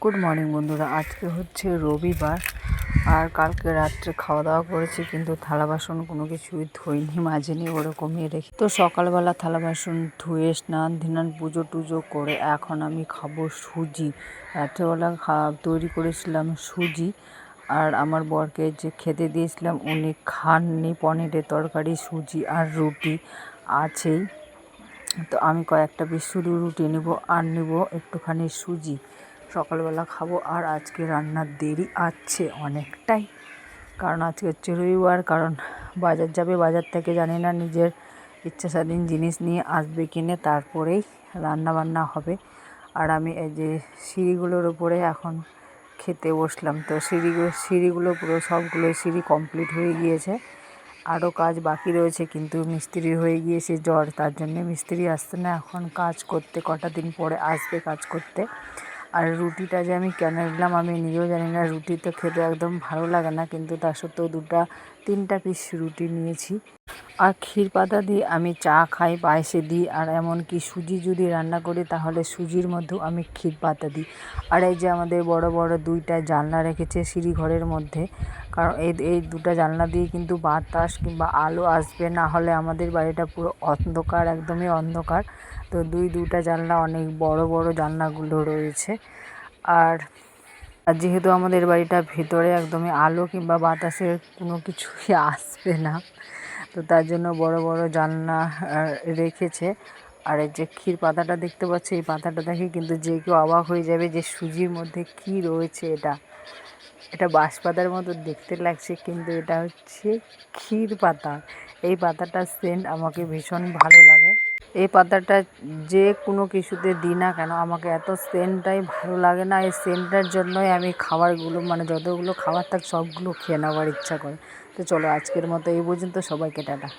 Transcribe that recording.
Good morning বন্ধুরা। আজকে হচ্ছে রবিবার, আর কালকে রাত্রে খাওয়া দাওয়া করেছি, কিন্তু থালা বাসন কোনো কিছুই ধুইনি, মাজিনি, ওরকমই রেখে। তো সকালবেলা থালা বাসন ধুয়ে স্নান ধিনান পুজো টুজো করে এখন আমি খাবো সুজি। রাত্রেবেলা তৈরি করেছিলাম সুজি, আর আমার বরকে যে খেতে দিয়েছিলাম উনি খাননি। পনিরের তরকারি, সুজি আর রুটি আছেই। তো আমি কয়েকটা পিস শুধু রুটি নেব আর নেব একটুখানি সুজি, সকালবেলা খাবো। আর আজকে রান্নার দেরি আছে অনেকটাই, কারণ আজকে হচ্ছে রবিবার। কারণ বাজার যাবে, বাজার থেকে জানি না নিজের ইচ্ছা স্বাধীন জিনিস নিয়ে আসবে কিনে, তারপরেই রান্না বান্না হবে। আর আমি এই যে সিঁড়িগুলোর উপরে এখন খেতে বসলাম। তো সিঁড়িগুলো পুরো সবগুলো সিঁড়ি কমপ্লিট হয়ে গিয়েছে, আরও কাজ বাকি রয়েছে, কিন্তু মিস্ত্রি হয়ে গিয়েছে জ্বর, তার জন্যে মিস্ত্রি আসছে না এখন কাজ করতে। কটা দিন পরে আসবে কাজ করতে। আর রুটিটা যে আমি কেন নিলাম আমি নিজেও জানি না। রুটি তো খেতে একদম ভালো লাগে না, কিন্তু তার সত্ত্বেও 3টা পিস রুটি নিয়েছি। আর ক্ষীর পাতা দিয়ে আমি চা খাই, পায়েসে দিই। আর এমনকি সুজি যদি রান্না করি তাহলে সুজির মধ্যেও আমি ক্ষীর পাতা দিই। আর এই যে আমাদের বড় বড় 2টা জানলা রেখেছে সিঁড়ি ঘরের মধ্যে, কারণ এই 2টা জানলা দিয়ে কিন্তু বাতাস কিংবা আলো আসবে, না হলে আমাদের বাড়িটা পুরো অন্ধকার, একদমই অন্ধকার। তো 2টা জানলা, অনেক বড় বড় জানলাগুলো রয়েছে। আর যেহেতু আমাদের বাড়িটা ভেতরে, একদমই আলো কিংবা বাতাসের কোনো কিছুই আসবে না, তো তার জন্য বড় বড় জানলা রেখেছে। আর এই যে ক্ষীর পাতাটা দেখতে পাচ্ছি, এই পাতাটা দেখে কিন্তু যে কেউ অবাক হয়ে যাবে যে সুজির মধ্যে কী রয়েছে। এটা বাঁশপাতার মতো দেখতে লাগছে, কিন্তু এটা হচ্ছে ক্ষীর পাতা। এই পাতাটার সেন্ট আমাকে ভীষণ ভালো লাগে। এই পাতাটা যে কোনো কিছুতে দিই না কেন, আমাকে এত সেন্টটাই ভালো লাগে না। এই সেন্টটার জন্যই আমি খাবারগুলো, মানে যতগুলো খাবার থাক সবগুলো খেয়ে নেওয়ার ইচ্ছা করে। তো চলো আজকের মতো এই পর্যন্ত, সবাইকে টাটা।